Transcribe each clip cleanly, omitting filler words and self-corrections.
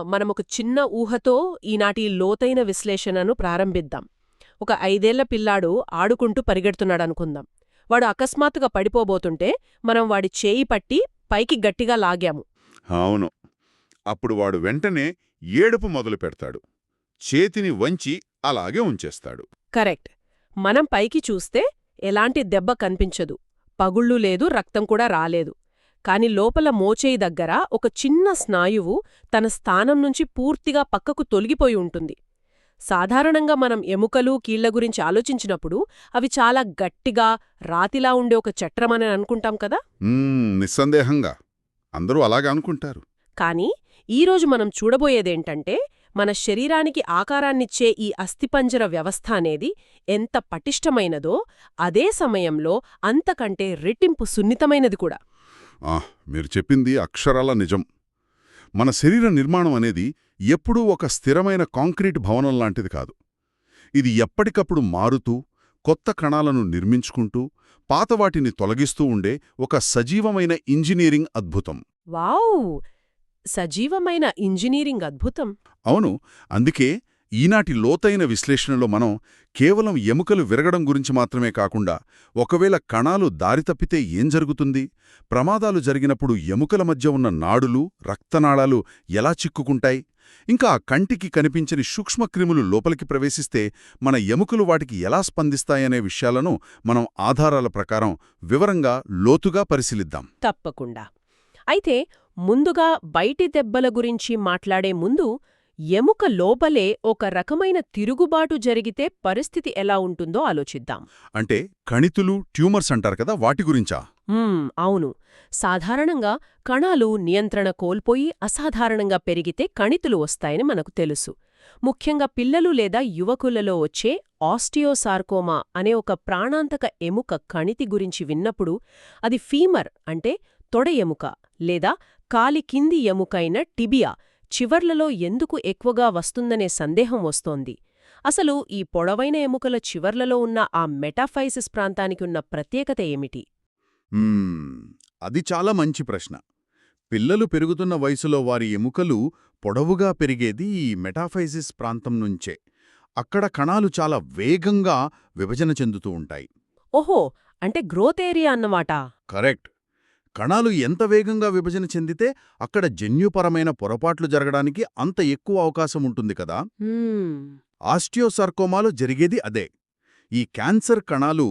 మనమొక చిన్న ఊహతో ఈనాటి లోతైన విశ్లేషణను ప్రారంభిద్దాం. ఒక 5 ఏళ్ల పిల్లాడు ఆడుకుంటూ పరిగెడుతున్నాడనుకుందాం. వాడు అకస్మాత్తుగా పడిపోబోతుంటే మనం వాడి చేయి పట్టి పైకి గట్టిగా లాగాము. అవును. అప్పుడు వాడు వెంటనే ఏడుపు మొదలు పెడతాడు. చేతిని వంచి అలాగే ఉంచేస్తాడు. కరెక్ట్. మనం పైకి చూస్తే ఎలాంటి దెబ్బ కనిపించదు, పగుళ్ళు లేదు, రక్తం కూడా రాలేదు. కాని లోపల మోచేయి దగ్గర ఒక చిన్న స్నాయువు తన స్థానం నుంచి పూర్తిగా పక్కకు తొలగిపోయి ఉంటుంది. సాధారణంగా మనం ఎముకలు, కీళ్ల గురించి ఆలోచించినప్పుడు అవి చాలా గట్టిగా, రాతిలా ఉండే ఒక చట్రమని అనుకుంటాం కదా. నిస్సందేహంగా అందరూ అలాగే అనుకుంటారు. కానీ ఈరోజు మనం చూడబోయేదేంటంటే, మన శరీరానికి ఆకారాన్నిచ్చే ఈ అస్థిపంజర వ్యవస్థ అనేది ఎంత పటిష్టమైనదో, అదే సమయంలో అంతకంటే రెట్టింపు సున్నితమైనది కూడా. మీరు చెప్పింది అక్షరాల నిజం. మన శరీర నిర్మాణం అనేది ఎప్పుడూ ఒక స్థిరమైన కాంక్రీట్ భవనం లాంటిది కాదు. ఇది ఎప్పటికప్పుడు మారుతూ, కొత్త కణాలను నిర్మించుకుంటూ, పాతవాటిని తొలగిస్తూ ఉండే ఒక సజీవమైన ఇంజనీరింగ్ అద్భుతం. వావ్! సజీవమైన ఇంజనీరింగ్ అద్భుతం. అవును. అందుకే ఈనాటి లోతైన విశ్లేషణలో మనం కేవలం ఎముకలు విరగడం గురించి మాత్రమే కాకుండా, ఒకవేళ కణాలు దారితప్పితే ఏం జరుగుతుంది, ప్రమాదాలు జరిగినప్పుడు ఎముకల మధ్య ఉన్న నాడులు, రక్తనాళాలు ఎలా చిక్కుకుంటాయి, ఇంకా కంటికి కనిపించని సూక్ష్మక్రిములు లోపలికి ప్రవేశిస్తే మన ఎముకలు వాటికి ఎలా స్పందిస్తాయనే విషయాలను మనం ఆధారాల ప్రకారం వివరంగా, లోతుగా పరిశీలిద్దాం. తప్పకుండా. అయితే ముందుగా బయటి దెబ్బల గురించి మాట్లాడే ముందు, ఎముక లోపలే ఒక రకమైన తిరుగుబాటు జరిగితే పరిస్థితి ఎలా ఉంటుందో ఆలోచిద్దాం. అంటే కణితులు, ట్యూమర్స్ అంటారు కదా, వాటి గురించా? అవును. సాధారణంగా కణాలు నియంత్రణ కోల్పోయి అసాధారణంగా పెరిగితే కణితులు వస్తాయని మనకు తెలుసు. ముఖ్యంగా పిల్లలు లేదా యువకులలో వచ్చే ఆస్టియోసార్కోమా అనే ఒక ప్రాణాంతక ఎముక కణితి గురించి విన్నప్పుడు, అది ఫీమర్ అంటే తొడ ఎముక లేదా కాలి కింది ఎముకైన టిబియా చివర్లలో ఎందుకు ఎక్కువగా వస్తుందనే సందేహం వస్తోంది. అసలు ఈ పొడవైన ఎముకల చివర్లలో ఉన్న ఆ మెటాఫైసిస్ ప్రాంతానికి ఉన్న ప్రత్యేకత ఏమిటి? అది చాలా మంచి ప్రశ్న. పిల్లలు పెరుగుతున్న వయసులో వారి ఎముకలు పొడవుగా పెరిగేది ఈ మెటాఫైసిస్ ప్రాంతం నుంచే. అక్కడ కణాలు చాలా వేగంగా విభజన చెందుతూ ఉంటాయి. ఓహో, అంటే గ్రోత్ ఏరియా అన్నమాట. కరెక్ట్. కణాలు ఎంత వేగంగా విభజన చెందితే అక్కడ జన్యుపరమైన పొరపాట్లు జరగడానికి అంత ఎక్కువ అవకాశం ఉంటుంది కదా. ఆస్టియోసార్కోమాలో జరిగేది అదే. ఈ క్యాన్సర్ కణాలు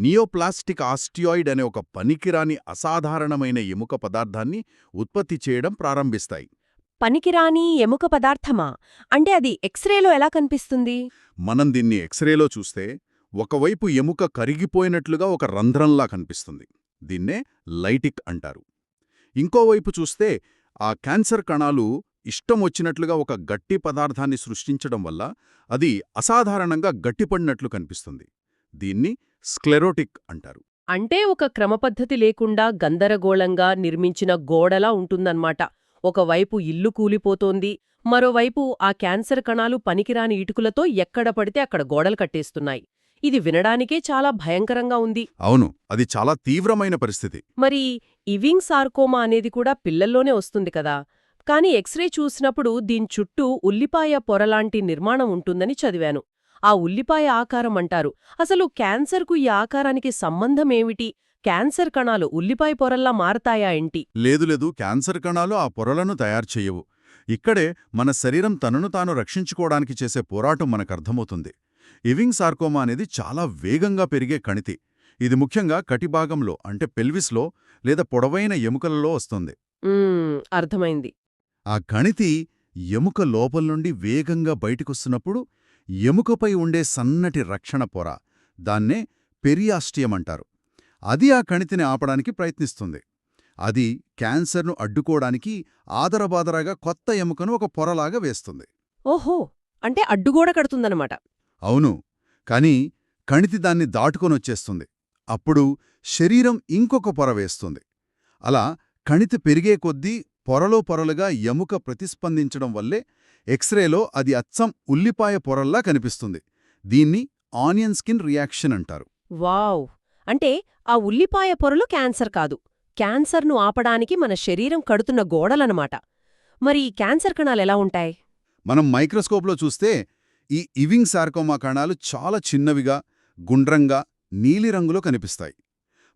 నియోప్లాస్టిక్ ఆస్టియాయిడ్ అనే ఒక పనికిరాని అసాధారణమైన ఎముక పదార్థాన్ని ఉత్పత్తి చేయడం ప్రారంభిస్తాయి. పనికిరాని ఎముక పదార్థమా? అంటే అది ఎక్స్రేలో ఎలా కనిపిస్తుంది? మనం దీన్ని ఎక్స్రేలో చూస్తే ఒకవైపు ఎముక కరిగిపోయినట్లుగా ఒక రంధ్రంలా కనిపిస్తుంది. దీన్నే లైటిక్ అంటారు. ఇంకోవైపు చూస్తే ఆ క్యాన్సర్ కణాలు ఇష్టం వచ్చినట్లుగా ఒక గట్టి పదార్థాన్ని సృష్టించడం వల్ల అది అసాధారణంగా గట్టిపడినట్లు కనిపిస్తుంది. దీన్ని స్క్లెరోటిక్ అంటారు. అంటే ఒక క్రమపద్ధతి లేకుండా గందరగోళంగా నిర్మించిన గోడలా ఉంటుందన్నమాట. ఒకవైపు ఇల్లు కూలిపోతోంది, మరోవైపు ఆ క్యాన్సర్ కణాలు పనికిరాని ఇటుకులతో ఎక్కడ పడితే అక్కడ గోడలు కట్టేస్తున్నాయి. ఇది వినడానికే చాలా భయంకరంగా ఉంది. అవును, అది చాలా తీవ్రమైన పరిస్థితి. మరి ఇవింగ్ సార్కోమా అనేది కూడా పిల్లల్లోనే వస్తుంది కదా. కాని ఎక్స్రే చూసినప్పుడు దీని చుట్టూ ఉల్లిపాయ పొరలాంటి నిర్మాణం ఉంటుందని చదివాను. ఆ ఉల్లిపాయ ఆకారం అంటారు. అసలు క్యాన్సర్కు ఈ ఆకారానికి సంబంధమేమిటి? క్యాన్సర్ కణాలు ఉల్లిపాయ పొరల్లా మారతాయా ఏంటి? లేదు, క్యాన్సర్ కణాలు ఆ పొరలను తయారు చేయవు. ఇక్కడే మన శరీరం తనను తాను రక్షించుకోవడానికి చేసే పోరాటం మనకర్థమవుతుంది. ఇవింగ్ సార్కోమా అనేది చాలా వేగంగా పెరిగే కణితి. ఇది ముఖ్యంగా కటిభాగంలో అంటే పెల్విస్లో లేదా పొడవైన ఎముకలలో వస్తుంది. అర్థమైంది. ఆ కణితి ఎముక లోపల్నుండి వేగంగా బయటికొస్తున్నప్పుడు ఎముకపై ఉండే సన్నటి రక్షణ పొర, దాన్నే పెరియాస్టియం అంటారు, అది ఆ కణితిని ఆపడానికి ప్రయత్నిస్తుంది. అది క్యాన్సర్ను అడ్డుకోవడానికి ఆదరబాదరాగా కొత్త ఎముకను ఒక పొరలాగా వేస్తుంది. ఓహో, అంటే అడ్డుగోడ కడుతుందన్నమాట. అవును, కాని కణితి దాన్ని దాటుకొనొచ్చేస్తుంది. అప్పుడు శరీరం ఇంకొక పొర వేస్తుంది. అలా కణితి పెరిగే కొద్దీ పొరలో పొరలుగా ఎముక ప్రతిస్పందించడం వల్లే ఎక్స్రేలో అది అచ్చం ఉల్లిపాయ పొరల్లా కనిపిస్తుంది. దీన్ని ఆనియన్ స్కిన్ రియాక్షన్ అంటారు. వావ్! అంటే ఆ ఉల్లిపాయ పొరలు క్యాన్సర్ కాదు, క్యాన్సర్ను ఆపడానికి మన శరీరం కడుతున్న గోడలనమాట. మరి ఈ క్యాన్సర్ కణాలెలా ఉంటాయి? మనం మైక్రోస్కోప్లో చూస్తే ఈ ఇవింగ్ సార్కోమా కణాలు చాలా చిన్నవిగా, గుండ్రంగా, నీలిరంగులో కనిపిస్తాయి.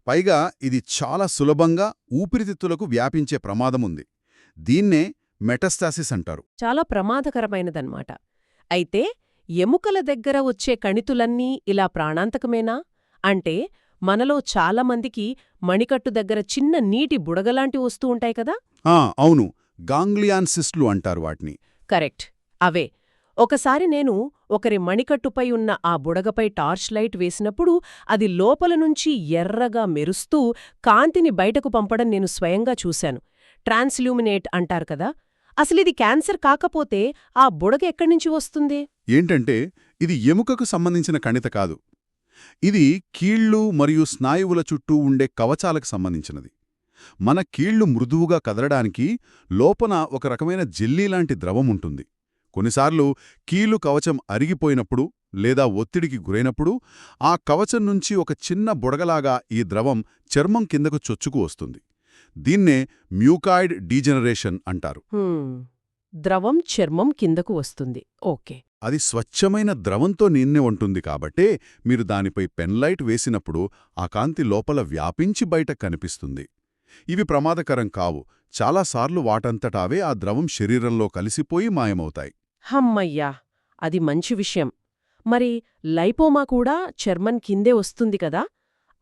పైగా ఇది చాలా సులభంగా ఊపిరితిత్తులకు వ్యాపించే ప్రమాదముంది. దీన్నే మెటస్టాసిస్ అంటారు. చాలా ప్రమాదకరమైనదన్నమాట. అయితే ఎముకల దగ్గర వచ్చే కణితులన్నీ ఇలా ప్రాణాంతకమేనా? అంటే మనలో చాలామందికి మణికట్టు దగ్గర చిన్న నీటి బుడగలాంటి వస్తూ ఉంటాయి కదా? అవును, గాంగ్లియాన్ సిస్ట్లు అంటారు వాటిని. కరెక్ట్, అవే. ఒకసారి నేను ఒకరి మణికట్టుపై ఉన్న ఆ బుడగపై టార్చ్ లైట్ వేసినప్పుడు అది లోపల నుంచి ఎర్రగా మెరుస్తూ కాంతిని బయటకు పంపడం నేను స్వయంగా చూశాను. ట్రాన్స్ల్యూమినేట్ అంటారు కదా. అసలిది క్యాన్సర్ కాకపోతే ఆ బుడగ ఎక్కడ్నుంచి వస్తుంది? ఏంటంటే ఇది ఎముకకు సంబంధించిన కణిత కాదు. ఇది కీళ్లు మరియు స్నాయువుల చుట్టూ ఉండే కవచాలకు సంబంధించినది. మన కీళ్లు మృదువుగా కదలడానికి లోపల ఒక రకమైన జెల్లీలాంటి ద్రవం ఉంటుంది. కొన్నిసార్లు కీలు కవచం అరిగిపోయినప్పుడు లేదా ఒత్తిడికి గురైనప్పుడు ఆ కవచం నుంచి ఒక చిన్న బుడగలాగా ఈ ద్రవం చర్మం కిందకు చొచ్చుకు వస్తుంది. దీన్నే మ్యూకాయిడ్ డీజెనరేషన్ అంటారు. ద్రవం చర్మం కిందకు వస్తుంది. ఓకే. అది స్వచ్ఛమైన ద్రవంతో నిన్నే ఉంటుంది కాబట్టే మీరు దానిపై పెన్లైట్ వేసినప్పుడు ఆ కాంతి లోపల వ్యాపించి బయట కనిపిస్తుంది. ఇవి ప్రమాదకరం కావు. చాలాసార్లు వాటంతటావే ఆ ద్రవం శరీరంలో కలిసిపోయి మాయమవుతాయి. హమ్మయ్యా, అది మంచి విషయం. మరి లైపోమా కూడా చర్మం కిందే వస్తుంది కదా?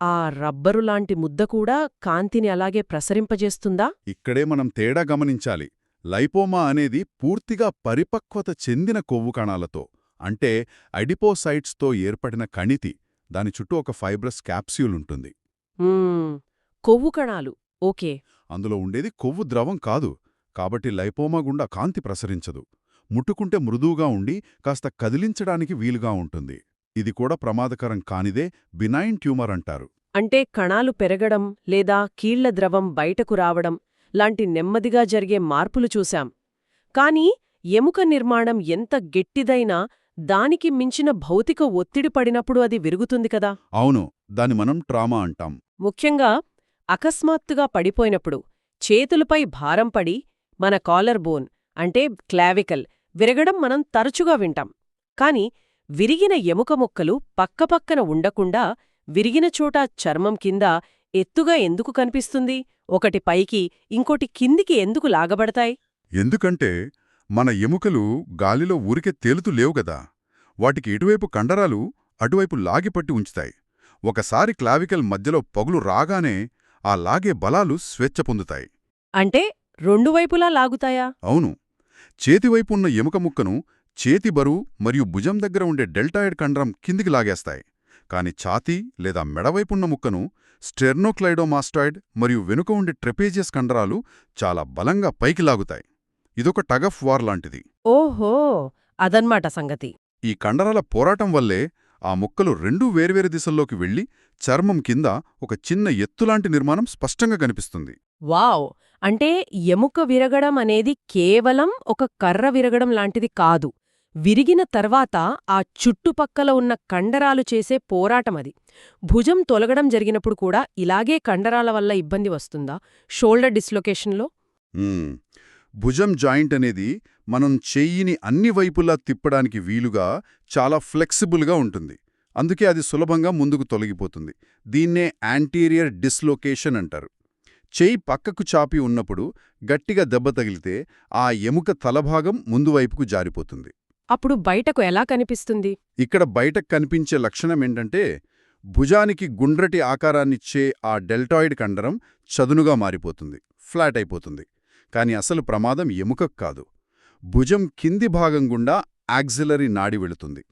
ఆ రబ్బరులాంటి ముద్ద కూడా కాంతిని అలాగే ప్రసరింపజేస్తుందా? ఇక్కడే మనం తేడా గమనించాలి. లైపోమా అనేది పూర్తిగా పరిపక్వత చెందిన కొవ్వు కణాలతో, అంటే అడిపోసైట్స్తో ఏర్పడిన కణితి. దాని చుట్టూ ఒక ఫైబ్రస్ క్యాప్స్యూల్ ఉంటుంది. కొవ్వు కణాలు. ఓకే. అందులో ఉండేది కొవ్వు ద్రవం కాదు. కాబట్టి లైపోమా గుండా కాంతి ప్రసరించదు. ముట్టుకుంటే మృదువుగా ఉండి కాస్త కదిలించడానికి వీలుగా ఉంటుంది. ఇది కూడా ప్రమాదకరం కానిదే బినైన్ ట్యూమర్ అంటారు. అంటే కణాలు పెరగడం లేదా కీళ్ల ద్రవం బయటకు రావడం లాంటి నెమ్మదిగా జరిగే మార్పులు చూశాం. కాని ఎముక నిర్మాణం ఎంత గట్టిదైనా దానికి మించిన భౌతిక ఒత్తిడి పడినప్పుడు అది విరుగుతుంది కదా? అవును, దాన్ని మనం ట్రామా అంటాం. ముఖ్యంగా అకస్మాత్తుగా పడిపోయినప్పుడు, చేతులపై భారం పడి మన కాలర్ బోన్ అంటే క్లావికల్ విరగడం మనం తరచుగా వింటాం. కాని విరిగిన ఎముక ముక్కలు పక్కపక్కన ఉండకుండా విరిగిన చోట చర్మం కింద ఎత్తుగా ఎందుకు కనిపిస్తుంది? ఒకటి పైకి ఇంకోటి కిందికి ఎందుకు లాగబడతాయి? ఎందుకంటే మన ఎముకలు గాలిలో ఊరికే తేలుతూ లేవుగదా. వాటికి ఇటువైపు కండరాలు అటువైపు లాగిపట్టి ఉంచుతాయి. ఒకసారి క్లావికల్ మధ్యలో పగులు రాగానే ఆ లాగే బలాలు స్వేచ్ఛ పొందుతాయి. అంటే రెండు వైపులా లాగుతాయా? అవును. చేతివైపు ఉన్న ఎముక ముక్కను చేతి బరువు మరియు భుజం దగ్గర ఉండే డెల్టాయిడ్ కండరం కిందికి లాగేస్తాయి. కాని ఛాతీ లేదా మెడవైపున్న ముక్కను స్టెర్నోక్లైడోమాస్టాయిడ్ మరియు వెనుక ఉండే ట్రెపేజియస్ కండరాలు చాలా బలంగా పైకి లాగుతాయి. ఇదొక టగ్ ఆఫ్ వార్ లాంటిది. ఓహో, అదన్మాట సంగతి. ఈ కండరాల పోరాటం వల్లే ఆ ముక్కలు రెండూ వేర్వేరు దిశల్లోకి వెళ్లి చర్మం కింద ఒక చిన్న ఎత్తులాంటి నిర్మాణం స్పష్టంగా కనిపిస్తుంది. వావ్! అంటే ఎముక విరగడం అనేది కేవలం ఒక కర్ర విరగడం లాంటిది కాదు. విరిగిన తర్వాత ఆ చుట్టుపక్కల ఉన్న కండరాలు చేసే పోరాటమది. భుజం తొలగడం జరిగినప్పుడు కూడా ఇలాగే కండరాల వల్ల ఇబ్బంది వస్తుందా షోల్డర్ డిస్లొకేషన్లో? భుజం జాయింట్ అనేది మనం చెయ్యిని అన్ని వైపులా తిప్పడానికి వీలుగా చాలా ఫ్లెక్సిబుల్గా ఉంటుంది. అందుకే అది సులభంగా ముందుకు తొలగిపోతుంది. దీన్నే యాంటీరియర్ డిస్లొకేషన్ అంటారు. చెయ్యి పక్కకు చాపి ఉన్నప్పుడు గట్టిగా దెబ్బ తగిలితే ఆ ఎముక తలభాగం ముందువైపుకు జారిపోతుంది. అప్పుడు బయటకు ఎలా కనిపిస్తుంది? ఇక్కడ బయటకు కనిపించే లక్షణమేంటంటే భుజానికి గుండ్రటి ఆకారాన్నిచ్చే ఆ డెల్టాయిడ్ కండరం చదునుగా మారిపోతుంది, ఫ్లాట్ అయిపోతుంది. కాని అసలు ప్రమాదం ఎముకకు కాదు. భుజం కింది భాగం గుండా యాక్సిలరీ నాడి వెళుతుంది.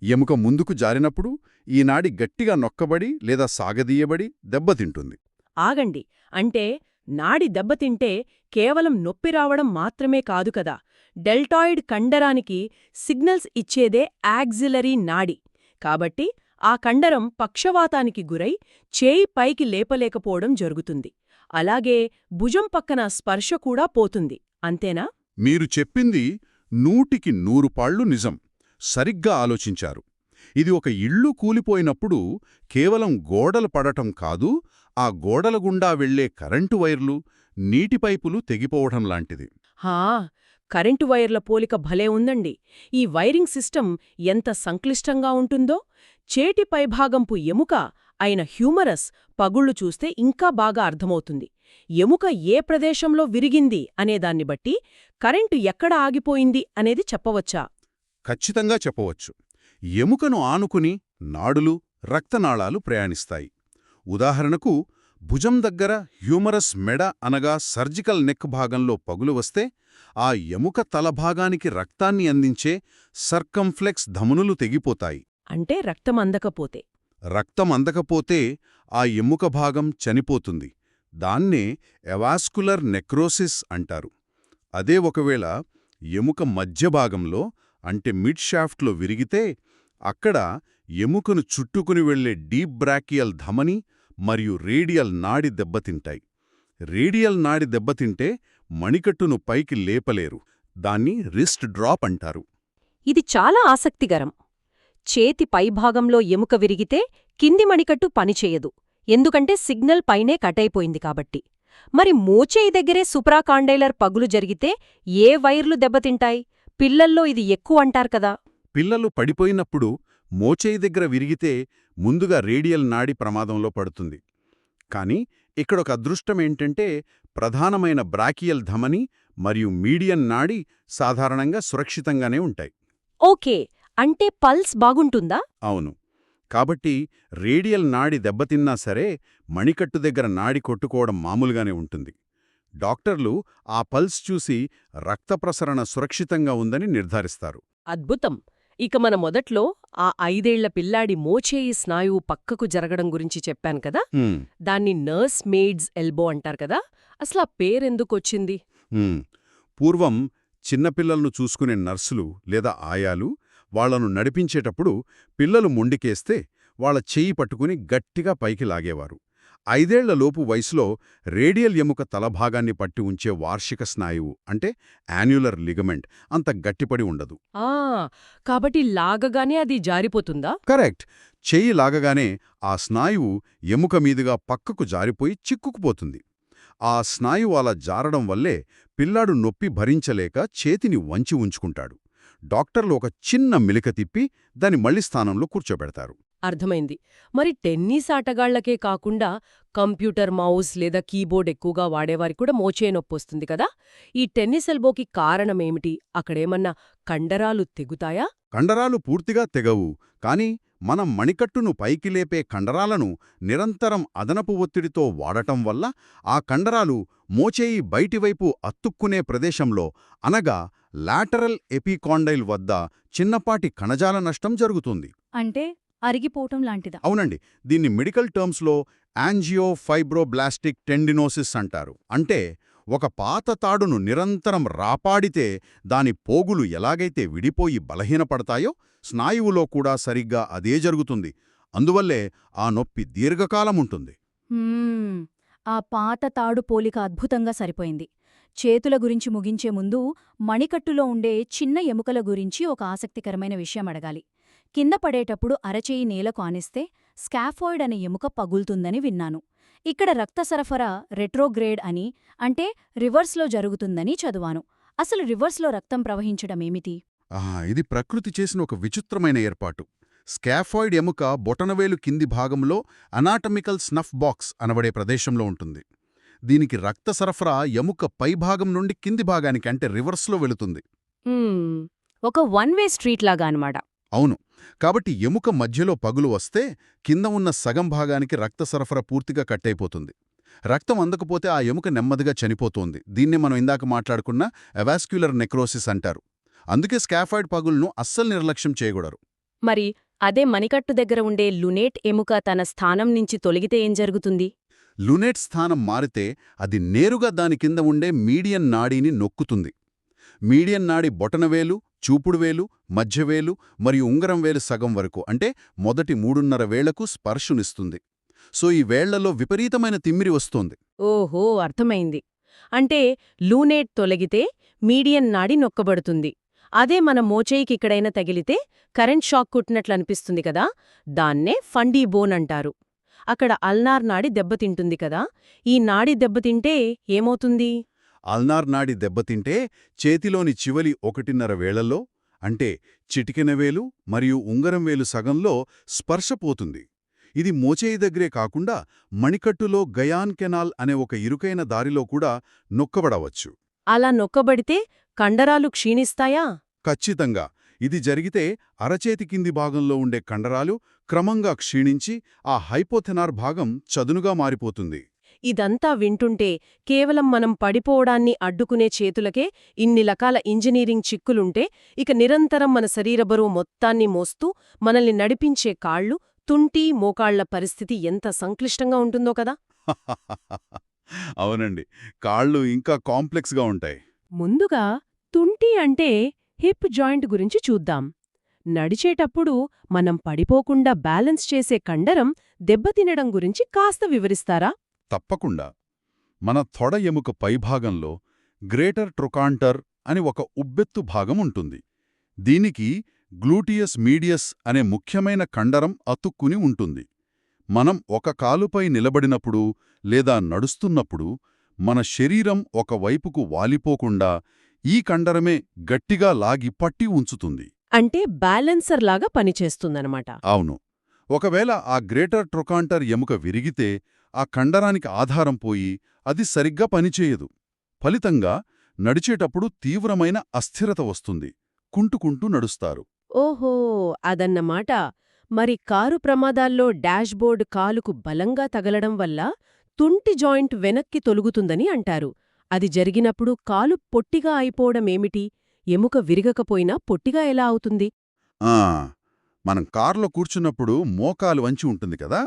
ఎముక ముందుకు జారినప్పుడు ఈ నాడి గట్టిగా నొక్కబడి లేదా సాగదీయబడి దెబ్బతింటుంది. ఆగండి, అంటే నాడి దెబ్బతింటే కేవలం నొప్పి రావడం మాత్రమే కాదు కదా, డెల్టాయిడ్ కండరానికి సిగ్నల్స్ ఇచ్చేదే యాక్సిలరీ నాడి. కాబట్టి ఆ కండరం పక్షవాతానికి గురై చేయి పైకి లేపలేకపోవడం జరుగుతుంది. అలాగే భుజం పక్కన స్పర్శ కూడా పోతుంది. అంతేనా? మీరు చెప్పింది 100కి 100 పాళ్ళు నిజం. సరిగ్గా ఆలోచించారు. ఇది ఒక ఇల్లు కూలిపోయినప్పుడు కేవలం గోడలు పడటం కాదు, ఆ గోడల గుండా వెళ్లే కరెంటు వైర్లు, నీటి పైపులు తెగిపోవటం లాంటిది. హా, కరెంటు వైర్ల పోలిక భలే ఉందండి. ఈ వైరింగ్ సిస్టమ్ ఎంత సంక్లిష్టంగా ఉంటుందో చేటి పైభాగంపు ఎముక అయిన హ్యూమరస్ పగుళ్లు చూస్తే ఇంకా బాగా అర్థమవుతుంది. ఎముక ఏ ప్రదేశంలో విరిగింది అనేదాన్ని బట్టి కరెంటు ఎక్కడ ఆగిపోయింది అనేది చెప్పవచ్చా? ఖచ్చితంగా చెప్పవచ్చు. ఎముకను ఆనుకుని నాడులు, రక్తనాళాలు ప్రయాణిస్తాయి. ఉదాహరణకు భుజం దగ్గర హ్యూమరస్ మెడ అనగా సర్జికల్ నెక్ భాగంలో పగులు వస్తే ఆ ఎముక తలభాగానికి రక్తాన్ని అందించే సర్కంఫ్లెక్స్ ధమనులు తెగిపోతాయి. అంటే రక్తం అందకపోతే. రక్తం అందకపోతే ఆ ఎముక భాగం చనిపోతుంది. దాన్నే ఎవాస్కులర్ నెక్రోసిస్ అంటారు. అదే ఒకవేళ ఎముక మధ్యభాగంలో అంటే మిడ్ షాఫ్ట్లో విరిగితే అక్కడ ఎముకను చుట్టుకుని వెళ్లే డీప్ బ్రాకియల్ ధమని మరియు రేడియల్ నాడి దెబ్బతింటాయి. రేడియల్ నాడి దెబ్బతింటే మణికట్టును పైకి లేపలేరు. దాన్ని రిస్ట్ డ్రాప్ అంటారు. ఇది చాలా ఆసక్తికరం. చేతి పైభాగంలో ఎముక విరిగితే కింది మణికట్టు పనిచేయదు, ఎందుకంటే సిగ్నల్ పైనే కటైపోయింది కాబట్టి. మరి మోచేయి దగ్గరే సుప్రాకాండైలర్ పగులు జరిగితే ఏ వైర్లు దెబ్బతింటాయి? పిల్లల్లో ఇది ఎక్కువ అంటారు కదా. పిల్లలు పడిపోయినప్పుడు మోచేయి దగ్గర విరిగితే ముందుగా రేడియల్ నాడి ప్రమాదంలో పడుతుంది. కాని ఇక్కడొక అదృష్టమేంటంటే ప్రధానమైన బ్రాకియల్ ధమని మరియు మీడియన్ నాడి సాధారణంగా సురక్షితంగానే ఉంటాయి. ఓకే, అంటే పల్స్ బాగుంటుందా? అవును. కాబట్టి రేడియల్ నాడి దెబ్బతిన్నా సరే మణికట్టు దగ్గర నాడి కొట్టుకోవడం మామూలుగానే ఉంటుంది. డాక్టర్లు ఆ పల్స్ చూసి రక్త ప్రసరణ సురక్షితంగా ఉందని నిర్ధారిస్తారు. అద్భుతం. ఇక మన మొదట్లో ఆ 5 ఏళ్ల పిల్లాడి మోచేయి స్నాయువు పక్కకు జరగడం గురించి చెప్పాను కదా, దాన్ని నర్స్ మెయిడ్స్ ఎల్బో అంటారు కదా. అసలు ఆ పేరెందుకొచ్చింది? పూర్వం చిన్నపిల్లలను చూసుకునే నర్సులు లేదా ఆయాలు వాళ్లను నడిపించేటప్పుడు పిల్లలు మొండికేస్తే వాళ్ల చెయ్యి పట్టుకుని గట్టిగా పైకి లాగేవారు. 5 ఏళ్లలోపు వయసులో రేడియల్ ఎముక తలభాగాన్ని పట్టి ఉంచే వార్షిక స్నాయువు అంటే యాన్యులర్ లిగమెంట్ అంత గట్టిపడి ఉండదు. కాబట్టి లాగగానే అది జారిపోతుందా? కరెక్ట్. చెయ్యి లాగగానే ఆ స్నాయువు ఎముక మీదుగా పక్కకు జారిపోయి చిక్కుకుపోతుంది. ఆ స్నాయువు అలా జారడం వల్లే పిల్లాడు నొప్పి భరించలేక చేతిని వంచి ఉంచుకుంటాడు. డాక్టర్లు ఒక చిన్న మిలిక తిప్పి దాన్ని మళ్లీ స్థానంలో కూర్చోబెడతారు. అర్థమైంది. మరి టెన్నిస్ ఆటగాళ్లకే కాకుండా కంప్యూటర్ మౌస్ లేదా కీబోర్డ్ ఎక్కువగా వాడేవారి కూడా మోచేయి నొప్పొస్తుంది కదా. ఈ టెన్నిస్ ఎల్బోకి కారణమేమిటి? అక్కడేమన్నా కండరాలు తెగుతాయా? కండరాలు పూర్తిగా తెగవు, కాని మనం మణికట్టును పైకి లేపే కండరాలను నిరంతరం అదనపు ఒత్తిడితో వాడటం వల్ల ఆ కండరాలు మోచేయి బయటివైపు అతుక్కునే ప్రదేశంలో అనగా లాటరల్ ఎపికాండైల్ వద్ద చిన్నపాటి కణజాల నష్టం జరుగుతుంది. అంటే అరిగిపోవటం లాంటిదా? అవునండి. దీన్ని మెడికల్ టర్మ్స్లో యాంజియోఫైబ్రోబ్లాస్టిక్ టెండినోసిస్ అంటారు. అంటే ఒక పాత తాడును నిరంతరం రాపాడితే దాని పోగులు ఎలాగైతే విడిపోయి బలహీనపడతాయో స్నాయువులో కూడా సరిగ్గా అదే జరుగుతుంది. అందువల్లే ఆ నొప్పి దీర్ఘకాలముంటుంది. ఆ పాత తాడు పోలిక అద్భుతంగా సరిపోయింది. చేతుల గురించి ముగించే ముందు మణికట్టులో ఉండే చిన్న ఎముకల గురించి ఒక ఆసక్తికరమైన విషయం అడగాలి. కింద పడేటప్పుడు అరచేయి నేలకు ఆనిస్తే స్కాఫోయిడ్ అనే ఎముక పగులుతుందని విన్నాను. ఇక్కడ రక్త సరఫరా రెట్రోగ్రేడ్ అని, అంటే రివర్స్లో జరుగుతుందని చదివాను. అసలు రివర్స్లో రక్తం ప్రవహించడమేమిటి? ఇది ప్రకృతి చేసిన ఒక విచిత్రమైన ఏర్పాటు. స్కాఫాయిడ్ ఎముక బొటనవేలు కింది భాగంలో అనాటమికల్ స్నఫ్ బాక్స్ అనబడే ప్రదేశంలో ఉంటుంది. దీనికి రక్త సరఫరా ఎముక పైభాగం నుండి కింది భాగానికి అంటే రివర్స్లో వెళుతుంది. ఒక వన్ వే స్ట్రీట్ లాగా అన్నమాట. అవును. కాబట్టి ఎముక మధ్యలో పగులు వస్తే కింద ఉన్న సగం భాగానికి రక్త సరఫరా పూర్తిగా కట్టయిపోతుంది. రక్తం అందకపోతే ఆ ఎముక నెమ్మదిగా చనిపోతోంది. దీన్ని మనం ఇందాక మాట్లాడుకున్న ఎవాస్క్యులర్ నెక్రోసిస్ అంటారు. అందుకే స్కాఫాయిడ్ పగులను అస్సలు నిర్లక్ష్యం చేయకూడరు. మరి అదే మణికట్టు దగ్గర ఉండే లునేట్ ఎముక తన స్థానం నుంచి తొలగితే ఏం జరుగుతుంది? లునేట్ స్థానం మారితే అది నేరుగా దాని కింద ఉండే మీడియన్ నాడీని నొక్కుతుంది. మీడియన్ నాడి బొటనవేలు, చూపుడువేలు, మధ్యవేలు మరియు ఉంగరం వేలు సగం వరకు అంటే మొదటి 3.5 వేళ్లకు స్పర్శునిస్తుంది. సో ఈ వేళ్లలో విపరీతమైన తిమ్మిరి వస్తోంది. ఓహో, అర్థమైంది. అంటే లూనేట్ తొలగితే మీడియన్ నాడి నొక్కబడుతుంది. అదే మన మోచేయికిక్కడైనా తగిలితే కరెంట్ షాక్ కుట్టినట్లనిపిస్తుంది కదా, దాన్నే ఫండీ బోన్ అంటారు. అక్కడ అల్నార్ నాడి దెబ్బతింటుంది కదా. ఈ నాడి దెబ్బతింటే ఏమవుతుంది? అల్నార్ నాడి దెబ్బతింటే చేతిలోని చివలి 1.5 వేళ్లలో అంటే చిటికెన వేలు మరియు ఉంగరం వేలు సగంలో స్పర్శ పోతుంది. ఇది మోచేయి దగ్గరే కాకుండా మణికట్టులో గయాన్ కెనాల్ అనే ఒక ఇరుకైన దారిలో కూడా నొక్కబడవచ్చు. అలా నొక్కబడితే కండరాలు క్షీణిస్తాయా? ఖచ్చితంగా. ఇది జరిగితే అరచేతి కింది భాగంలో ఉండే కండరాలు క్రమంగా క్షీణించి ఆ హైపోథెనార్ భాగం చదునుగా మారిపోతుంది. ఇదంతా వింటుంటే కేవలం మనం పడిపోవడాన్ని అడ్డుకునే చేతులకే ఇన్ని రకాల ఇంజనీరింగ్ చిక్కులుంటే ఇక నిరంతరం మన శరీర బరువు మొత్తాన్ని మోస్తూ మనల్ని నడిపించే కాళ్ళు, తుంటి, మోకాళ్ల పరిస్థితి ఎంత సంక్లిష్టంగా ఉంటుందో కదా. అవునండి, కాళ్ళు ఇంకా కాంప్లెక్స్గా ఉంటాయి. ముందుగా తుంటి అంటే హిప్ జాయింట్ గురించి చూద్దాం. నడిచేటప్పుడు మనం పడిపోకుండా బ్యాలెన్స్ చేసే కండరం దెబ్బతినడం గురించి కాస్త వివరిస్తారా? తప్పకుండా. మన తొడ ఎముక పైభాగంలో గ్రేటర్ ట్రొకాంటర్ అని ఒక ఉబ్బెత్తు భాగం ఉంటుంది. దీనికి గ్లూటియస్ మీడియస్ అనే ముఖ్యమైన కండరం అతుక్కుని ఉంటుంది. మనం ఒక కాలుపై నిలబడినప్పుడు లేదా నడుస్తున్నప్పుడు మన శరీరం ఒక వైపుకు వాలిపోకుండా ఈ కండరమే గట్టిగా లాగి పట్టి ఉంచుతుంది. అంటే బ్యాలెన్సర్ లాగా పనిచేస్తుందన్నమాట. అవును. ఒకవేళ ఆ గ్రేటర్ ట్రొకాంటర్ ఎముక విరిగితే ఆ కండరానికి ఆధారం పోయి అది సరిగ్గా పనిచేయదు. ఫలితంగా నడిచేటప్పుడు తీవ్రమైన అస్థిరత వస్తుంది. కుంటుకుంటూ నడుస్తారు. ఓహో, అదన్నమాట. మరి కారు ప్రమాదాల్లో డాష్బోర్డ్ కాలుకు బలంగా తగలడం వల్ల తుంటి జాయింట్ వెనక్కి తొలుగుతుందని అంటారు. అది జరిగినప్పుడు కాలు పొట్టిగా అయిపోవడమేమిటి? ఎముక విరగకపోయినా పొట్టిగా ఎలా అవుతుంది? ఆ మనం కారులో కూర్చున్నప్పుడు మోకాలు వంచి ఉంటుంది కదా,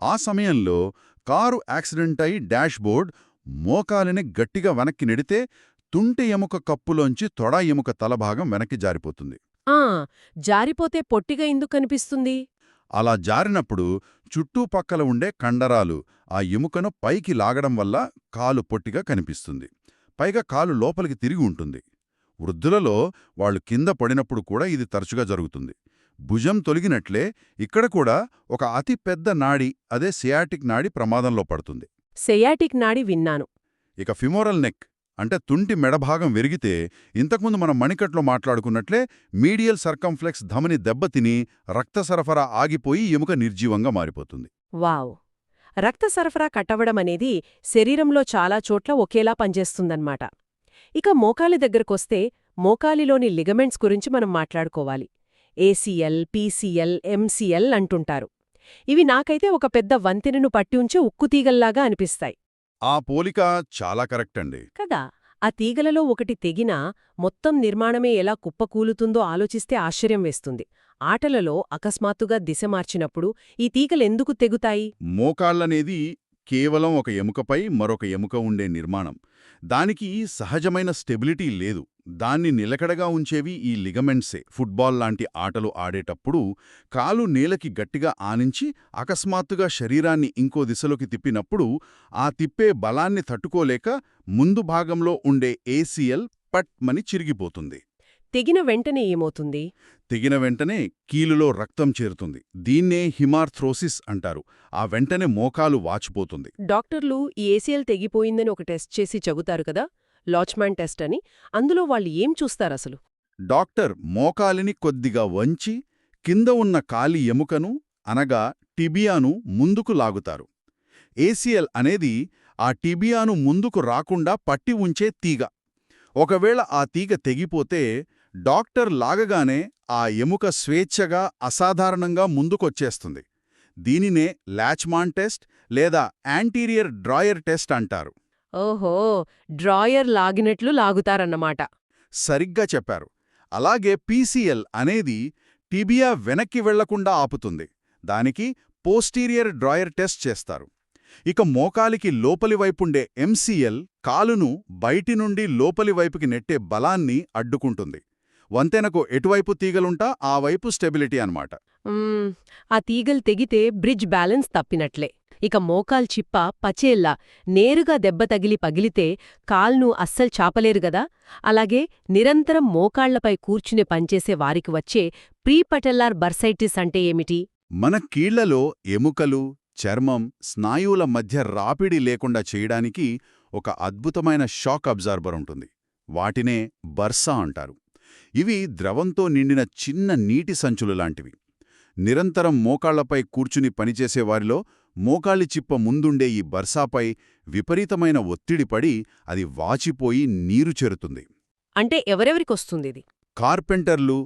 ఆ సమయంలో కారు యాక్సిడెంట్ అయి డాష్బోర్డ్ మోకాలిని గట్టిగా వెనక్కి నెడితే తుంటి ఎముక కప్పులోంచి తొడ ఎముక తలభాగం వెనక్కి జారిపోతుంది. ఆ, జారిపోతే పొట్టిగా ఎందుకు కనిపిస్తుంది? అలా జారినప్పుడు చుట్టుపక్కల ఉండే కండరాలు ఆ ఎముకను పైకి లాగడం వల్ల కాలు పొట్టిగా కనిపిస్తుంది. పైగా కాలు లోపలికి తిరిగి ఉంటుంది. వృద్ధులలో వాళ్ళు కింద పడినప్పుడు కూడా ఇది తరచుగా జరుగుతుంది. భుజం తొలగినట్లే ఇక్కడ కూడా ఒక అతి పెద్ద నాడి, అదే సియాటిక్ నాడి ప్రమాదంలో పడుతుంది. సెయాటిక్ నాడి విన్నాను. ఇక ఫిమోరల్ నెక్ అంటే తుంటి మెడభాగం విరిగితే ఇంతకుముందు మనం మణికట్లో మాట్లాడుకున్నట్లే మీడియల్ సర్కంఫ్లెక్స్ ధమని దెబ్బతిని రక్త సరఫరా ఆగిపోయి ఎముక నిర్జీవంగా మారిపోతుంది. వావ్! రక్త సరఫరా కట్టవడమనేది శరీరంలో చాలా చోట్ల ఒకేలా పనిచేస్తుందన్నమాట. ఇక మోకాలి దగ్గరకొస్తే మోకాలిలోని లిగమెంట్స్ గురించి మనం మాట్లాడుకోవాలి. ఏసీఎల్, పీసీఎల్, ఎంసీఎల్ అంటుంటారు. ఇవి నాకైతే ఒక పెద్ద వంతెనను పట్టి ఉంచే ఉక్కుతీగల్లాగా అనిపిస్తాయి. ఆ పోలిక చాలా కరెక్ట్ అండి. కదా, ఆ తీగలలో ఒకటి తెగినా మొత్తం నిర్మాణమే ఎలా కుప్పకూలుతుందో ఆలోచిస్తే ఆశ్చర్యం వేస్తుంది. ఆటలలో అకస్మాత్తుగా దిశ మార్చినప్పుడు ఈ తీగలెందుకు తెగుతాయి? మోకాళ్ళనేది కేవలం ఒక ఎముకపై మరొక ఎముక ఉండే నిర్మాణం. దానికి సహజమైన స్టెబిలిటీ లేదు. దాన్ని నిలకడగా ఉంచేవి ఈ లిగమెంట్సే. ఫుట్బాల్ లాంటి ఆటలు ఆడేటప్పుడు కాలు నేలకి గట్టిగా ఆనించి అకస్మాత్తుగా శరీరాన్ని ఇంకో దిశలోకి తిప్పినప్పుడు ఆ తిప్పే బలాన్ని తట్టుకోలేక ముందు భాగంలో ఉండే ఏసీఎల్ పట్మని చిరిగిపోతుంది. తెగిన వెంటనే ఏమవుతుంది? తెగిన వెంటనే కీలులో రక్తం చేరుతుంది. దీన్నే హిమార్థ్రోసిస్ అంటారు. ఆ వెంటనే మోకాలు వాచిపోతుంది. డాక్టర్లు ఈ ఏసీఎల్ తెగిపోయిందని ఒక టెస్ట్ చేసి చెబుతారు కదా, లాచ్మాన్ టెస్ట్ అని. అందులో వాళ్ళు ఏం చూస్తారసలు? డాక్టర్ మోకాలిని కొద్దిగా వంచి కింద ఉన్న కాలి ఎముకను అనగా టిబియాను ముందుకు లాగుతారు. ఏసీఎల్ అనేది ఆ టిబియాను ముందుకు రాకుండా పట్టి ఉంచే తీగ. ఒకవేళ ఆ తీగ తెగిపోతే డాక్టర్ లాగగానే ఆ ఎముక స్వేచ్ఛగా అసాధారణంగా ముందుకొచ్చేస్తుంది. దీనినే లాచ్మాన్ టెస్ట్ లేదా యాంటీరియర్ డ్రాయర్ టెస్ట్ అంటారు. ఓహో, డ్రాయర్ లాగినట్లు లాగుతారన్నమాట. సరిగ్గా చెప్పారు. అలాగే పీసీఎల్ అనేది టిబియా వెనక్కి వెళ్లకుండా ఆపుతుంది. దానికి పోస్టీరియర్ డ్రాయర్ టెస్ట్ చేస్తారు. ఇక మోకాలికి లోపలి వైపుండే ఎంసీఎల్ కాలును బయటి నుండి లోపలి వైపుకి నెట్టే బలాన్ని అడ్డుకుంటుంది. వంతెనకు ఎటువైపు తీగలుంటా ఆ వైపు స్టెబిలిటీ అన్నమాట. ఆ తీగలు తెగితే బ్రిడ్జ్ బ్యాలెన్స్ తప్పినట్లే. ఇక మోకాల్ చిప్ప పచేల్లా నేరుగా దెబ్బ తగిలి పగిలితే కాల్ను అస్సలు చాపలేరు గదా. అలాగే నిరంతరం మోకాళ్లపై కూర్చుని పనిచేసే వారికి వచ్చే ప్రీపటెల్లార్ బర్సైటిస్ అంటే ఏమిటి? మన కీళ్లలో ఎముకలు, చర్మం, స్నాయువుల మధ్య రాపిడి లేకుండా చేయడానికి ఒక అద్భుతమైన షాక్ అబ్జార్బర్ ఉంటుంది. వాటినే బర్సా అంటారు. ఇవి ద్రవంతో నిండిన చిన్న నీటి సంచులు లాంటివి. నిరంతరం మోకాళ్లపై కూర్చుని పనిచేసేవారిలో మోకాలి చిప్ప ముందుండే ఈ బర్సాపై విపరీతమైన ఒత్తిడి పడి అది వాచిపోయి నీరు చేరుతుంది. అంటే ఎవరెవరికొస్తుందిది? కార్పెంటర్లు,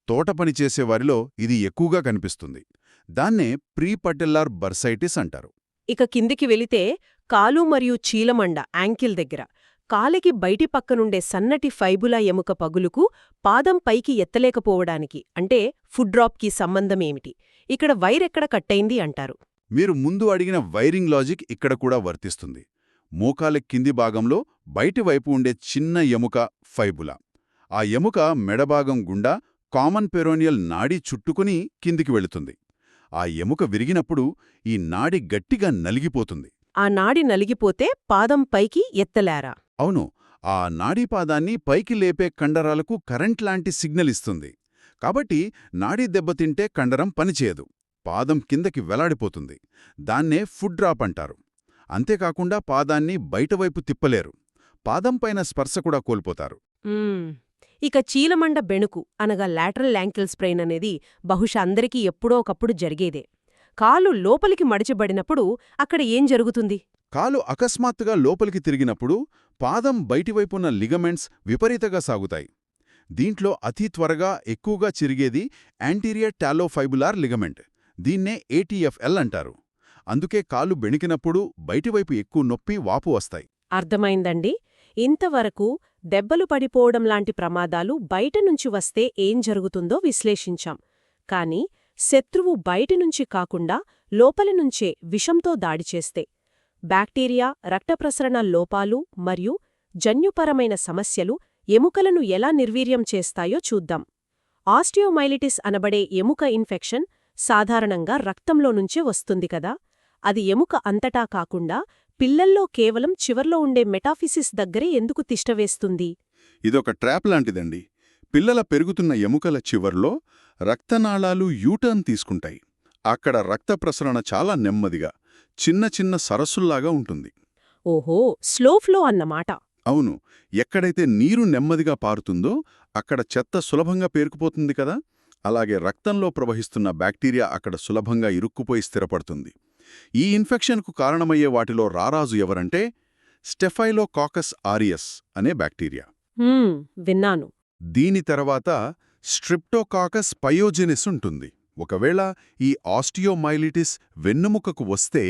తోట పనిచేసేవారిలో ఇది ఎక్కువగా కనిపిస్తుంది. దాన్నే ప్రీపటెల్లార్ బర్సైటిస్ అంటారు. ఇక కిందికి వెళితే కాలు మరియు చీలమండ యాంకిల్ దగ్గర కాలికి బయటి పక్కనుండే సన్నటి ఫైబులా ఎముక పగులుకు పాదం పైకి ఎత్తలేకపోవడానికి అంటే ఫుట్ డ్రాప్కి సంబంధమేమిటి? ఇక్కడ వైరెక్కడ కట్టయింది అంటారు? మీరు ముందు అడిగిన వైరింగ్ లాజిక్ ఇక్కడ కూడా వర్తిస్తుంది. మోకాలి కింది భాగంలో బయటివైపు ఉండే చిన్న ఎముక ఫైబులా. ఆ ఎముక మెడభాగం గుండా కామన్ పెరోనియల్ నాడి చుట్టుకుని కిందికి వెళుతుంది. ఆ ఎముక విరిగినప్పుడు ఈ నాడి గట్టిగా నలిగిపోతుంది. ఆ నాడి నలిగిపోతే పాదం పైకి ఎత్తలేరా? అవును, ఆ నాడీపాదాన్ని పైకి లేపే కండరాలకు కరెంట్ లాంటి సిగ్నల్ ఇస్తుంది. కాబట్టి నాడీ దెబ్బతింటే కండరం పనిచేయదు, పాదం కిందకి వెలాడిపోతుంది. దాన్నే ఫుట్ డ్రాప్ అంటారు. అంతేకాకుండా పాదాన్ని బయటవైపు తిప్పలేరు, పాదంపైన స్పర్శ కూడా కోల్పోతారు. ఇక చీలమండ బెణుకు అనగా లాటరల్ యాంకిల్ స్ప్రెయిన్ అనేది బహుశా అందరికీ ఎప్పుడో ఒకప్పుడు జరిగేదే. కాలు లోపలికి మడిచబడినప్పుడు అక్కడ ఏం జరుగుతుంది? కాలు అకస్మాత్తుగా లోపలికి తిరిగినప్పుడు పాదం బయటివైపున్న లిగమెంట్స్ విపరీతంగా సాగుతాయి. దీంట్లో అతి త్వరగా ఎక్కువగా చిరిగేది యాంటీరియర్ టాలోఫైబులార్ లిగమెంట్. దీన్నే ATFL అంటారు. అందుకే కాలు బెణికినప్పుడు బయటివైపు ఎక్కువ నొప్పి, వాపు వస్తాయి. అర్థమైందండి. ఇంతవరకు దెబ్బలు పడిపోవడం లాంటి ప్రమాదాలు బయటనుంచి వస్తే ఏం జరుగుతుందో విశ్లేషించాం. కాని శత్రువు బయటినుంచి కాకుండా లోపలినుంచే విషంతో దాడి చేస్తే బ్యాక్టీరియా, రక్తప్రసరణ లోపాలు మరియు జన్యుపరమైన సమస్యలు ఎముకలను ఎలా నిర్వీర్యం చేస్తాయో చూద్దాం. ఆస్టియోమైలిటిస్ అనబడే ఎముక ఇన్ఫెక్షన్ సాధారణంగా రక్తంలో నుంచే వస్తుంది కదా. అది ఎముక అంతటా కాకుండా పిల్లల్లో కేవలం చివర్లో ఉండే మెటాఫిసిస్ దగ్గరే ఎందుకు తిష్టవేస్తుంది? ఇదొక ట్రాప్ లాంటిదండి. పిల్లల పెరుగుతున్న ఎముకల చివర్లో రక్తనాళాలు యూటర్న్ తీసుకుంటాయి. అక్కడ రక్త ప్రసరణ చాలా నెమ్మదిగా, చిన్న చిన్న సరస్సుల్లాగా ఉంటుంది. ఓహో, స్లో ఫ్లో అన్నమాట. అవును, ఎక్కడైతే నీరు నెమ్మదిగా పారుతుందో అక్కడ చెత్త సులభంగా పేరుకుపోతుంది కదా. అలాగే రక్తంలో ప్రవహిస్తున్న బ్యాక్టీరియా అక్కడ సులభంగా ఇరుక్కుపోయి స్థిరపడుతుంది. ఈ ఇన్ఫెక్షన్కు కారణమయ్యే వాటిలో రారాజు ఎవరంటే స్టెఫైలోకాకస్ ఆరియస్ అనే బ్యాక్టీరియా. విన్నాను. దీని తర్వాత స్ట్రిప్టోకాకస్ పయోజెనిస్ ఉంటుంది. ఒకవేళ ఈ ఆస్టియోమైలిటిస్ వెన్నుముకకు వస్తే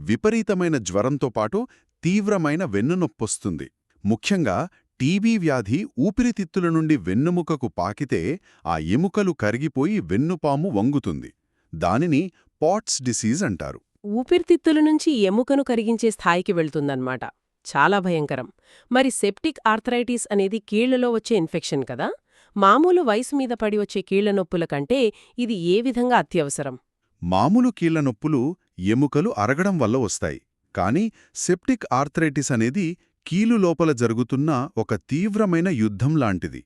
విపరీతమైన జ్వరంతో పాటు తీవ్రమైన వెన్నునొప్పొస్తుంది. ముఖ్యంగా టీబీ వ్యాధి ఊపిరితిత్తుల నుండి వెన్నుముకకు పాకితే ఆ ఎముకలు కరిగిపోయి వెన్నుపాము వంగుతుంది. దానిని పాట్స్ డిసీజ్ అంటారు. ఊపిరితిత్తుల నుంచి ఎముకను కరిగించే స్థాయికి వెళ్తుందన్నమాట. చాలా భయంకరం. మరి సెప్టిక్ ఆర్థరైటిస్ అనేది కీళ్లలో వచ్చే ఇన్ఫెక్షన్ కదా. మామూలు వయసు మీద పడి వచ్చే కీళ్ల నొప్పుల కంటే ఇది ఏ విధంగా అత్యవసరం? మామూలు కీళ్ల నొప్పులు ఎముకలు అరగడం వల్ల వస్తాయి. కానీ సెప్టిక్ ఆర్థరైటిస్ అనేది కీలు లోపల జరుగుతున్న ఒక తీవ్రమైన యుద్ధం లాంటిది.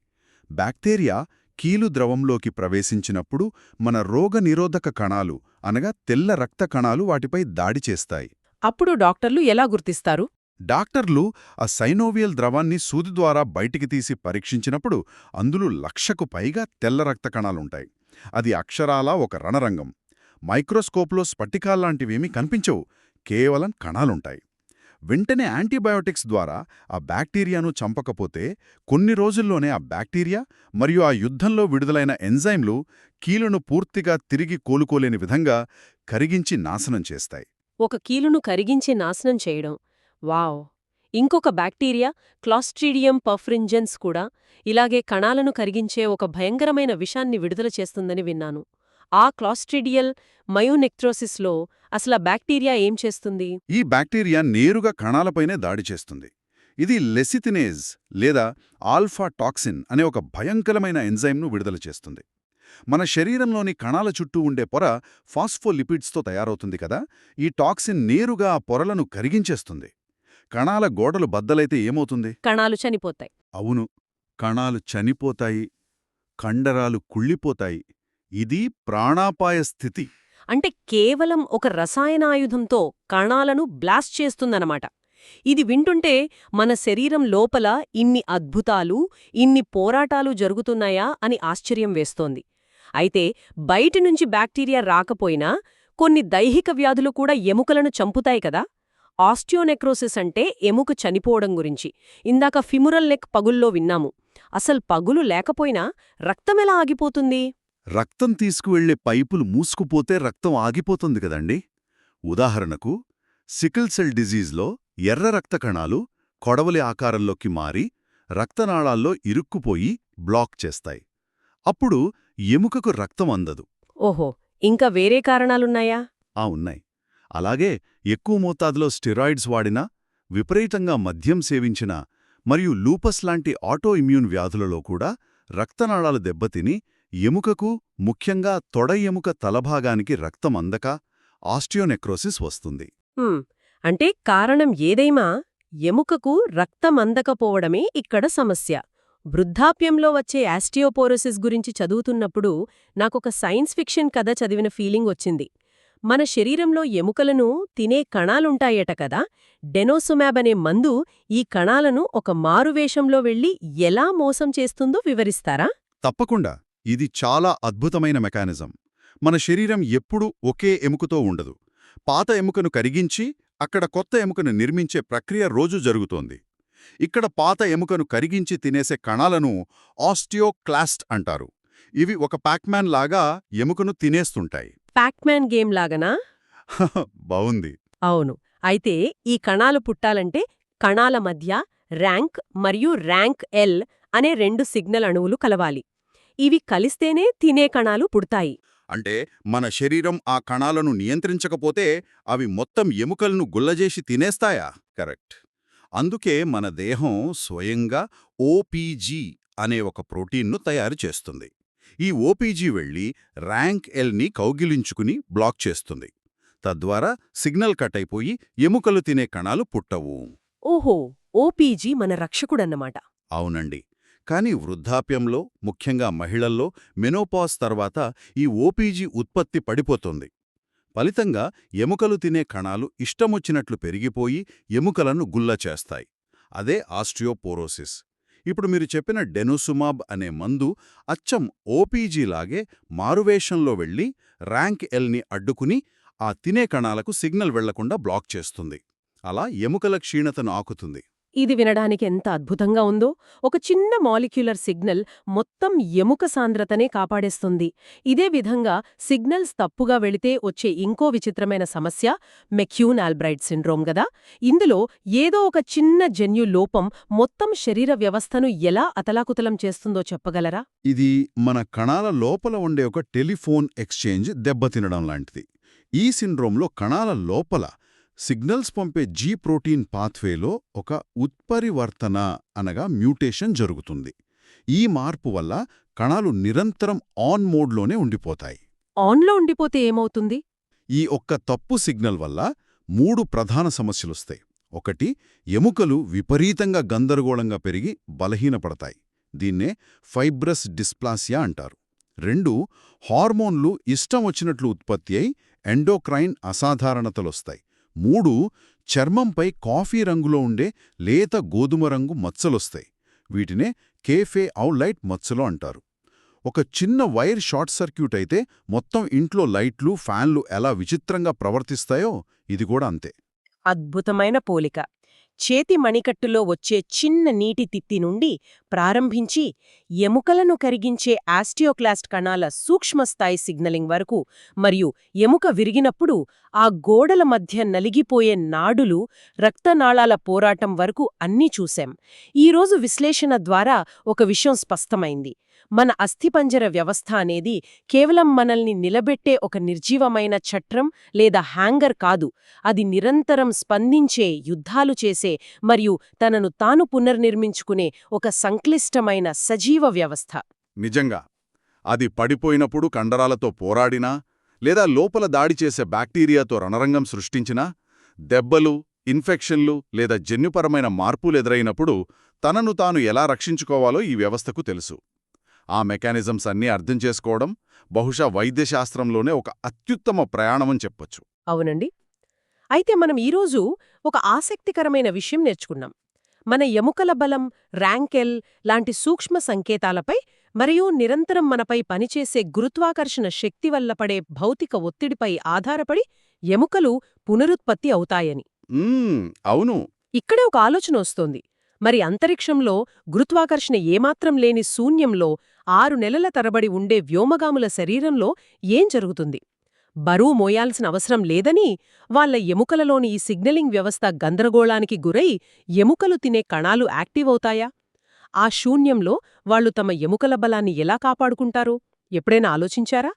బ్యాక్టీరియా కీలు ద్రవంలోకి ప్రవేశించినప్పుడు మన రోగనిరోధక కణాలు అనగా తెల్ల రక్త కణాలు వాటిపై దాడి చేస్తాయి. అప్పుడు డాక్టర్లు ఎలా గుర్తిస్తారు? డాక్టర్లు ఆ సైనోవియల్ ద్రవాన్ని సూది ద్వారా బయటికి తీసి పరీక్షించినప్పుడు అందులో 1,00,000కు పైగా తెల్ల రక్త కణాలుంటాయి. అది అక్షరాలా ఒక రణరంగం. మైక్రోస్కోప్లో స్ఫటికాల్లాంటివేమీ కనిపించవు, కేవలం కణాలుంటాయి. వెంటనే యాంటీబయోటిక్స్ ద్వారా ఆ బ్యాక్టీరియాను చంపకపోతే కొన్ని రోజుల్లోనే ఆ బ్యాక్టీరియా మరియు ఆ యుద్ధంలో విడుదలైన ఎంజైమ్లు కీలును పూర్తిగా తిరిగి కోలుకోలేని విధంగా కరిగించి నాశనం చేస్తాయి. ఒక కీలును కరిగించి నాశనం చేయడం, వావ్! ఇంకొక బ్యాక్టీరియా క్లాస్ట్రీడియం పర్ఫ్రింజెన్స్ కూడా ఇలాగే కణాలను కరిగించే ఒక భయంకరమైన విషాన్ని విడుదల చేస్తుందని విన్నాను. ఆ క్లాస్ట్రీడియల్ మయోనెక్ట్రోసిస్లో అసలు బ్యాక్టీరియా ఏం చేస్తుంది? ఈ బ్యాక్టీరియా నేరుగా కణాలపైనే దాడి చేస్తుంది. ఇది లెసిథినేజ్ లేదా ఆల్ఫా టాక్సిన్ అనే ఒక భయంకరమైన ఎంజైమ్ను విడుదల చేస్తుంది. మన శరీరంలోని కణాల చుట్టూ ఉండే పొర ఫాస్ఫోలిపిడ్స్తో తయారవుతుంది కదా. ఈ టాక్సిన్ నేరుగా ఆ పొరలను కరిగించేస్తుంది. కణాల గోడలు బద్దలైతే ఏమవుతుంది? కణాలు చనిపోతాయి. అవును, కణాలు చనిపోతాయి, కండరాలు కుళ్ళిపోతాయి. ఇది ప్రాణాపాయ స్థితి. అంటే కేవలం ఒక రసాయనాయుధంతో కణాలను బ్లాస్ట్ చేస్తుందన్నమాట. ఇది వింటుంటే మన శరీరం లోపల ఇన్ని అద్భుతాలు, ఇన్ని పోరాటాలు జరుగుతున్నాయా అని ఆశ్చర్యం వేస్తోంది. అయితే బయటి నుంచి బ్యాక్టీరియా రాకపోయినా కొన్ని దైహిక వ్యాధులు కూడా ఎముకలను చంపుతాయి కదా. ఆస్టియోనెక్రోసిస్ అంటే ఎముక చనిపోవడం గురించి ఇందాక ఫిమురల్ నెక్ పగుల్లో విన్నాము. అసలు పగులు లేకపోయినా రక్తమెలా ఆగిపోతుంది? రక్తం తీసుకువెళ్లే పైపులు మూసుకుపోతే రక్తం ఆగిపోతుంది కదండి. ఉదాహరణకు సికిల్ సెల్ డిజీజ్లో ఎర్ర రక్త కణాలు కొడవలి ఆకారంలోకి మారి రక్తనాళాల్లో ఇరుక్కుపోయి బ్లాక్ చేస్తాయి. అప్పుడు ఎముకకు రక్తం అందదు. ఓహో, ఇంకా వేరే కారణాలున్నాయా? ఉన్నాయి. అలాగే ఎక్కువ మోతాదులో స్టెరాయిడ్స్ వాడినా, విపరీతంగా మద్యం సేవించినా మరియు లూపస్ లాంటి ఆటో ఇమ్యూన్ వ్యాధులలో కూడా రక్తనాళాలు దెబ్బతిని ఎముకకు, ముఖ్యంగా తొడ ఎముక తలభాగానికి రక్తం అందక ఆస్టియోనెక్రోసిస్ వస్తుంది. అంటే కారణం ఏదైనా ఎముకకు రక్తమందకపోవడమే ఇక్కడ సమస్య. వృద్ధాప్యంలో వచ్చే ఆస్టియోపోరోసిస్ గురించి చదువుతున్నప్పుడు నాకొక సైన్స్ ఫిక్షన్ కథ చదివిన ఫీలింగ్ వచ్చింది. మన శరీరంలో ఎముకలను తినే కణాలుంటాయట కదా. డెనోసుమాబ్ అనే మందు ఈ కణాలను ఒక మారువేషంలో వెళ్లి ఎలా మోసం చేస్తుందో వివరిస్తారా? తప్పకుండా. ఇది చాలా అద్భుతమైన మెకానిజం. మన శరీరం ఎప్పుడూ ఒకే ఎముకతో ఉండదు. పాత ఎముకను కరిగించి అక్కడ కొత్త ఎముకను నిర్మించే ప్రక్రియ రోజూ జరుగుతోంది. ఇక్కడ పాత ఎముకను కరిగించి తినేసే కణాలను ఆస్టియోక్లాస్ట్ అంటారు. ఇవి ఒక ప్యాక్మ్యాన్ లాగా ఎముకను తినేస్తుంటాయి. ప్యాక్మ్యాన్ గేమ్ లాగనా? బావుంది. అవును. అయితే ఈ కణాలు పుట్టాలంటే కణాల మధ్య ర్యాంక్ మరియు ర్యాంక్ ఎల్ అనే 2 సిగ్నల్ అణువులు కలవాలి. ఇవి కలిస్తేనే తినే కణాలు పుడతాయి. అంటే మన శరీరం ఆ కణాలను నియంత్రించకపోతే అవి మొత్తం ఎముకలను గుల్లజేసి తినేస్తాయా? కరెక్ట్. అందుకే మన దేహం స్వయంగా ఓపీజీ అనే ఒక ప్రోటీన్ను తయారు చేస్తుంది. ఈ ఓపీజీ వెళ్లి ర్యాంక్ ఎల్ని కౌగిలించుకుని బ్లాక్ చేస్తుంది. తద్వారా సిగ్నల్ కట్ అయిపోయి ఎముకలు తినే కణాలు పుట్టవు. ఓహో, ఓపీజీ మన రక్షకుడన్నమాట. అవునండి. కానీ వృద్ధాప్యంలో, ముఖ్యంగా మహిళల్లో మెనోపాజ్ తర్వాత ఈ ఓపీజీ ఉత్పత్తి పడిపోతుంది. ఫలితంగా ఎముకలు తినే కణాలు ఇష్టమొచ్చినట్లు పెరిగిపోయి ఎముకలను గుల్లచేస్తాయి. అదే ఆస్టియోపోరోసిస్. ఇప్పుడు మీరు చెప్పిన డెనోసుమాబ్ అనే మందు అచ్చం ఓపీజీలాగే మారువేషంలో వెళ్లి ర్యాంక్ ఎల్ని అడ్డుకుని ఆ తినే కణాలకు సిగ్నల్ వెళ్లకుండా బ్లాక్ చేస్తుంది. అలా ఎముకల క్షీణతను ఆకుతుంది. ఇది వినడానికి ఎంత అద్భుతంగా ఉందో. ఒక చిన్న మాలిక్యులర్ సిగ్నల్ మొత్తం ఎముక సాంద్రతనే కాపాడేస్తుంది. ఇదే విధంగా సిగ్నల్స్ తప్పుగా వెళితే వచ్చే ఇంకో విచిత్రమైన సమస్య మెక్యూన్ ఆల్బ్రైట్ సిండ్రోమ్ గదా. ఇందులో ఏదో ఒక చిన్న జన్యు లోపం మొత్తం శరీర వ్యవస్థను ఎలా అతలాకుతలం చేస్తుందో చెప్పగలరా? ఇది మన కణాల లోపల ఉండే ఒక టెలిఫోన్ ఎక్స్చేంజ్ దెబ్బతినడం లాంటిది. ఈ సిండ్రోమ్లో కణాల లోపల సిగ్నల్స్ పంపే జీ ప్రోటీన్ పాత్వేలో ఒక ఉత్పరివర్తన అనగా మ్యూటేషన్ జరుగుతుంది. ఈ మార్పు వల్ల కణాలు నిరంతరం ఆన్ మోడ్లోనే ఉండిపోతాయి. ఆన్లో ఉండిపోతే ఏమవుతుంది? ఈ ఒక్క తప్పు సిగ్నల్ వల్ల 3 ప్రధాన సమస్యలొస్తాయి. 1, ఎముకలు విపరీతంగా గందరగోళంగా పెరిగి బలహీనపడతాయి. దీన్నే ఫైబ్రస్ డిస్ప్లాసియా అంటారు. 2, హార్మోన్లు ఇష్టం వచ్చినట్లు ఉత్పత్తి అయి ఎండోక్రైన్ అసాధారణతలొస్తాయి. 3, చర్మంపై కాఫీ రంగులో ఉండే లేత గోధుమ రంగు మచ్చలొస్తాయి. వీటినే కేఫే ఔలైట్ మచ్చలు అంటారు. ఒక చిన్న వైర్ షార్ట్ సర్క్యూట్ అయితే మొత్తం ఇంట్లో లైట్లు, ఫ్యాన్లు ఎలా విచిత్రంగా ప్రవర్తిస్తాయో ఇది కూడా అంతే. అద్భుతమైన పోలిక. చేతి మణికట్టులో వచ్చే చిన్న నీటి తిత్తి నుండి ప్రారంభించి ఎముకలను కరిగించే ఆస్టియోక్లాస్ట్ కణాల సూక్ష్మస్థాయి సిగ్నలింగ్ వరకు, మరియు ఎముక విరిగినప్పుడు ఆ గోడల మధ్య నలిగిపోయే నాడులు, రక్తనాళాల పోరాటం వరకు అన్నీ చూశాం. ఈరోజు విశ్లేషణ ద్వారా ఒక విషయం స్పష్టమైంది. మన అస్థిపంజర వ్యవస్థ అనేది కేవలం మనల్ని నిలబెట్టే ఒక నిర్జీవమైన చట్రం లేదా హ్యాంగర్ కాదు. అది నిరంతరం స్పందించే, యుద్ధాలు చేసే మరియు తనను తాను పునర్నిర్మించుకునే ఒక సంక్లిష్టమైన సజీవ వ్యవస్థ. నిజంగా. అది పడిపోయినప్పుడు కండరాలతో పోరాడినా, లేదా లోపల దాడి చేసే బ్యాక్టీరియాతో రణరంగం సృష్టించినా, దెబ్బలు, ఇన్ఫెక్షన్లు లేదా జన్యుపరమైన మార్పులు ఎదురైనప్పుడు తనను తాను ఎలా రక్షించుకోవాలో ఈ వ్యవస్థకు తెలుసు. ఆ మెకానిజమ్స్ అన్నీ అర్థం చేసుకోవడం బహుశా వైద్యశాస్త్రంలోనే ఒక అత్యుత్తమ ప్రయాణమని చెప్పొచ్చు. అవునండి. అయితే మనం ఈరోజు ఒక ఆసక్తికరమైన విషయం నేర్చుకున్నాం. మన ఎముకల బలం, ర్యాంకెల్ లాంటి సూక్ష్మ సంకేతాలపై మరియు నిరంతరం మనపై పనిచేసే గురుత్వాకర్షణ శక్తి వల్ల పడే భౌతిక ఒత్తిడిపై ఆధారపడి ఎముకలు పునరుత్పత్తి అవుతాయని. అవును. ఇక్కడే ఒక ఆలోచన వస్తోంది. మరి అంతరిక్షంలో గురుత్వాకర్షణ ఏమాత్రం లేని శూన్యంలో 6 నెలల తరబడి ఉండే వ్యోమగాముల శరీరంలో ఏం జరుగుతుంది? బరువు మోయాల్సిన అవసరం లేదని, వాళ్ళ ఎముకలలోని ఈ సిగ్నలింగ్ వ్యవస్థ గందరగోళానికి గురై ఎముకలు తినే కణాలు యాక్టివ్ అవుతాయా? ఆ శూన్యంలో వాళ్లు తమ ఎముకల బలాన్ని ఎలా కాపాడుకుంటారు? ఎప్పుడైనా ఆలోచించారా?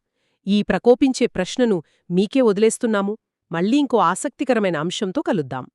ఈ ప్రకోపించే ప్రశ్నను మీకే వదిలేస్తున్నాము. మళ్ళీ ఇంకో ఆసక్తికరమైన అంశంతో కలుద్దాం.